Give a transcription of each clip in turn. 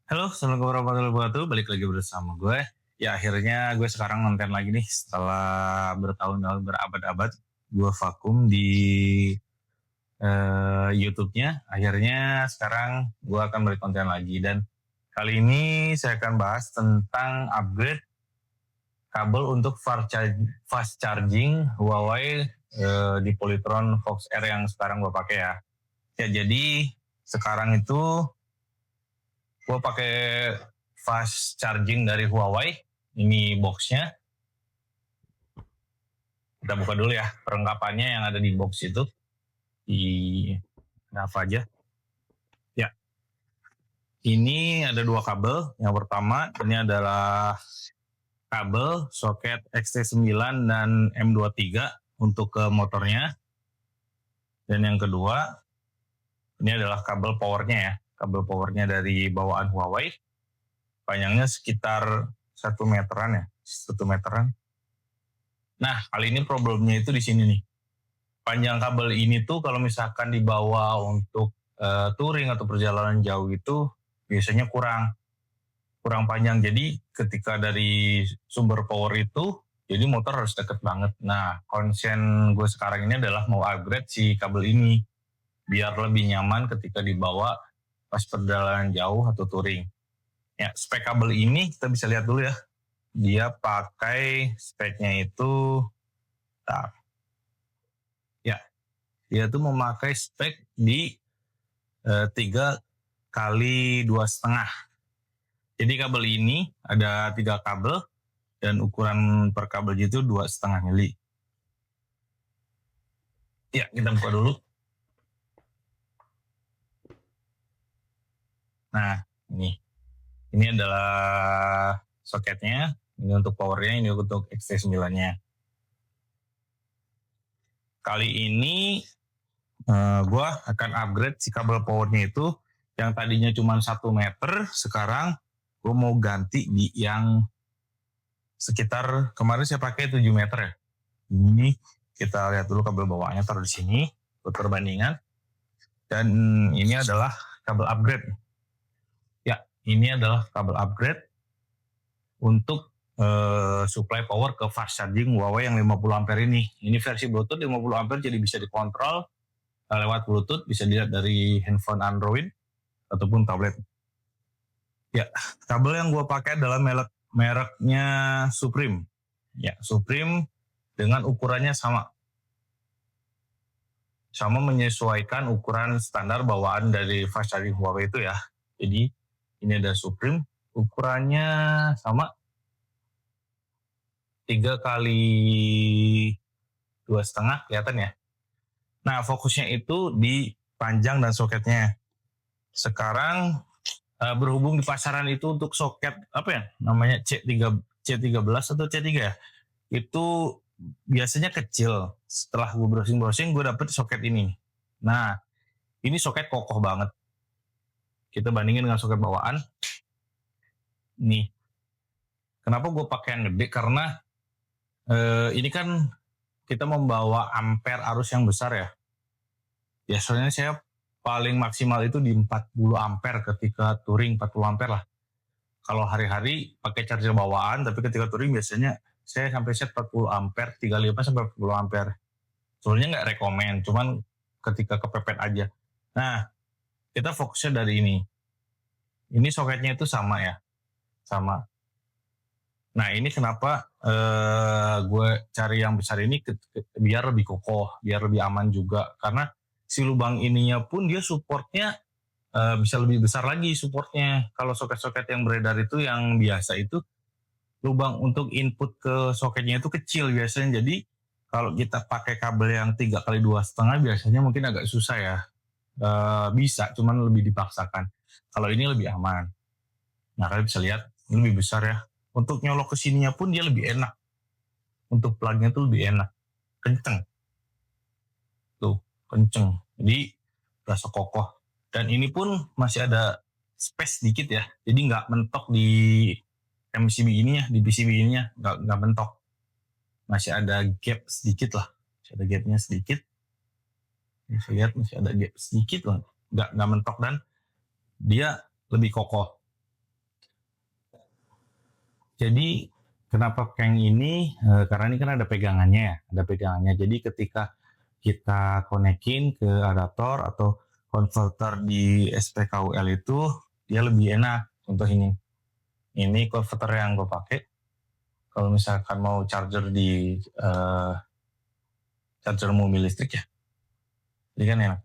Halo, Assalamualaikum warahmatullahi wabarakatuh. Balik lagi bersama gue. Ya akhirnya gue sekarang nonton lagi nih setelah bertahun-tahun berabad-abad gue vakum di YouTube-nya. Akhirnya sekarang gue akan balik konten lagi dan kali ini saya akan bahas tentang upgrade kabel untuk fast charging Huawei di Polytron Fox R yang sekarang gue pakai ya. Ya jadi sekarang itu gue pakai fast charging dari Huawei. Ini boxnya. Kita buka dulu ya perlengkapannya yang ada di box itu. Ada apa aja? Ya, ini ada dua kabel. Yang pertama ini adalah kabel soket XT9 dan M23 untuk ke motornya. Dan yang kedua ini adalah kabel powernya ya. Kabel powernya dari bawaan Huawei. Panjangnya sekitar 1 meteran ya. 1 meteran. Nah, kali ini problemnya itu di sini nih. Panjang kabel ini tuh kalau misalkan dibawa untuk touring atau perjalanan jauh itu biasanya kurang panjang. Jadi ketika dari sumber power itu, jadi motor harus deket banget. Nah, konsen gue sekarang ini adalah mau upgrade si kabel ini biar lebih nyaman ketika dibawa pas perjalanan jauh atau touring. Ya, spek kabel ini kita bisa lihat dulu ya. Dia pakai speknya itu, dia tuh memakai spek di 3 kali 2,5. Jadi kabel ini ada 3 kabel dan ukuran per kabel itu 2,5 mili. Ya, kita buka dulu. Nah, ini adalah soketnya. Ini untuk powernya, ini untuk XT9-nya. Kali ini gue akan upgrade si kabel powernya itu yang tadinya cuma 1 meter, sekarang gue mau ganti di yang sekitar kemarin saya pakai 7 meter ya. Ini kita lihat dulu kabel bawaannya, taruh di sini buat perbandingan. Dan ini adalah kabel upgrade. Ya, ini adalah kabel upgrade untuk supply power ke fast charging Huawei yang 50 ampere ini. Ini versi Bluetooth 50 ampere, jadi bisa dikontrol lewat Bluetooth, bisa dilihat dari handphone Android ataupun tablet. Ya, kabel yang gue pakai adalah mereknya Supreme. Ya, Supreme dengan ukurannya sama menyesuaikan ukuran standar bawaan dari fast charging Huawei itu ya. Jadi ini ada Supreme, ukurannya sama 3 kali 2,5, kelihatan ya. Nah, fokusnya itu di panjang dan soketnya. Sekarang berhubung di pasaran itu untuk soket apa ya namanya C13 atau C3 ya, itu biasanya kecil. Setelah gue browsing gue dapet soket ini. Nah, ini soket kokoh banget. Kita bandingin dengan soket bawaan. Nih, kenapa gue pakai yang gede? Karena ini kan kita membawa ampere arus yang besar ya. Biasanya saya paling maksimal itu di 40 ampere ketika touring, 40 ampere lah. Kalau hari-hari pakai charger bawaan, tapi ketika touring biasanya saya sampai set 40 ampere, 35 sampai 40 ampere. Sebenarnya nggak rekomen, cuman ketika kepepet aja. Nah, kita fokusnya dari ini. Ini soketnya itu sama ya, sama. Nah, ini kenapa gue cari yang besar ini biar lebih kokoh, biar lebih aman juga. Karena si lubang ininya pun dia supportnya bisa lebih besar lagi supportnya. Kalau soket-soket yang beredar itu yang biasa itu lubang untuk input ke soketnya itu kecil biasanya. Jadi kalau kita pakai kabel yang 3 kali 2,5 biasanya mungkin agak susah ya. Bisa, cuman lebih dipaksakan. Kalau ini lebih aman. Nah, kalian bisa lihat ini lebih besar ya. Untuk nyolok ke sininya pun dia lebih enak. Untuk plugnya tuh lebih enak. Kenceng. Tuh, kenceng. Jadi berasa kokoh. Dan ini pun masih ada space sedikit ya. Jadi nggak mentok di MCB ininya, di PCB ininya. Nggak mentok. Masih ada gap sedikit lah. Masih ada gapnya sedikit. Bisa lihat masih ada gap sedikit lah. Nggak mentok dan dia lebih kokoh. Jadi kenapa Kang ini? Karena ini kan ada pegangannya ya, ada pegangannya. Jadi ketika kita konekin ke adaptor atau konverter di SPKUL itu dia lebih enak. Contoh ini konverter yang gue pakai. Kalau misalkan mau charger di charger mobil listrik ya, jadi kan enak.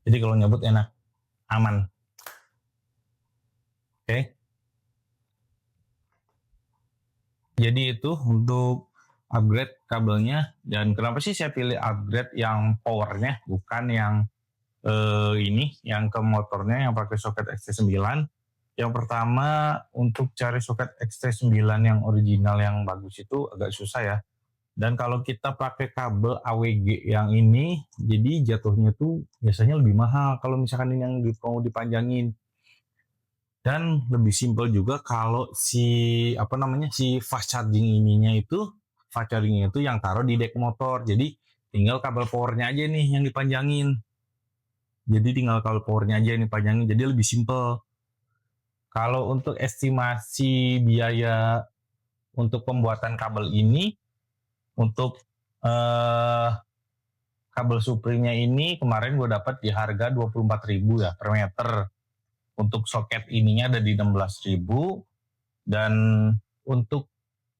Jadi kalau nyebut enak, aman. Oke. Jadi itu untuk upgrade kabelnya. Dan kenapa sih saya pilih upgrade yang powernya, bukan yang yang ke motornya yang pakai soket XT9. Yang pertama, untuk cari soket XT9 yang original yang bagus itu agak susah ya. Dan kalau kita pakai kabel AWG yang ini, jadi jatuhnya tuh biasanya lebih mahal kalau misalkan ini yang mau dipanjangin. Dan lebih simpel juga kalau si fast charging fast charging itu yang taruh di deck motor. Jadi tinggal kabel powernya aja nih yang dipanjangin. Jadi lebih simpel. Kalau untuk estimasi biaya untuk pembuatan kabel ini, untuk kabel Supreme-nya ini kemarin gue dapat di harga 24.000 ya per meter. Untuk soket ininya ada di 16.000. Dan untuk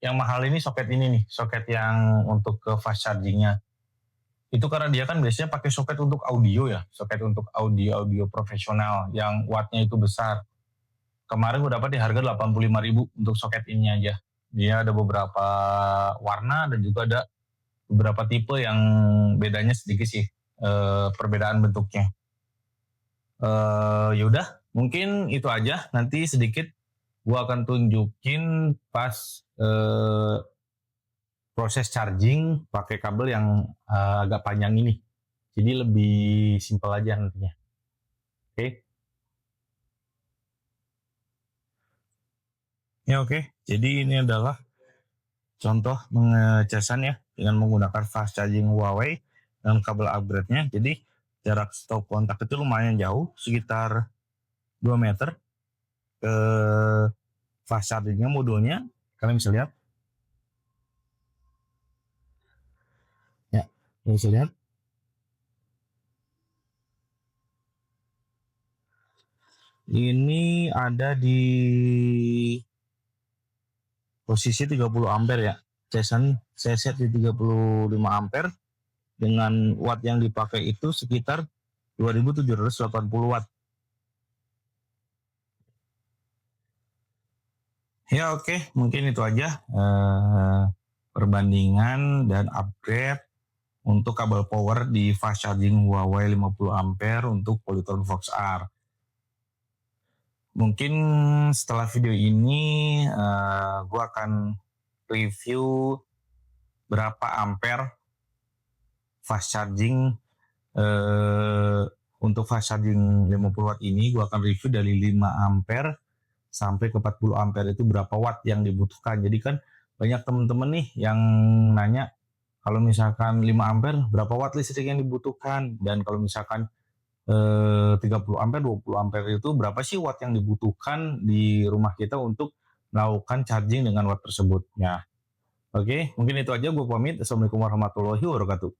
yang mahal ini soket ini nih, soket yang untuk ke fast chargingnya. Itu karena dia kan biasanya pakai soket untuk audio ya, soket untuk audio profesional yang wattnya itu besar. Kemarin gue dapat di harga 85.000 untuk soket ini aja. Dia ada beberapa warna dan juga ada beberapa tipe yang bedanya sedikit sih, perbedaan bentuknya. Yaudah, mungkin itu aja. Nanti sedikit gue akan tunjukin pas proses charging pakai kabel yang agak panjang ini. Jadi lebih simpel aja nantinya. Oke. Ya oke. Jadi ini adalah contoh pengecasan ya dengan menggunakan fast charging Huawei dan kabel upgrade-nya. Jadi jarak stop kontak itu lumayan jauh, sekitar 2 meter ke fast charging-nya modulnya. Kalian bisa lihat. Ya, bisa lihat. Ini ada di posisi 30 ampere ya. Saya set di 35 ampere dengan watt yang dipakai itu sekitar 2780 watt. Ya oke, mungkin itu aja perbandingan dan upgrade untuk kabel power di fast charging Huawei 50 ampere untuk Polytron Fox R. Mungkin setelah video ini gue akan review berapa ampere fast charging untuk fast charging 50 watt ini. Gue akan review dari 5 ampere sampai ke 40 ampere itu berapa watt yang dibutuhkan. Jadi kan banyak teman-teman nih yang nanya kalau misalkan 5 ampere berapa watt listrik yang dibutuhkan, dan kalau misalkan 30 ampere, 20 ampere itu berapa sih watt yang dibutuhkan di rumah kita untuk melakukan charging dengan watt tersebut. Ya, oke, mungkin itu aja. Gue pamit. Assalamualaikum warahmatullahi wabarakatuh.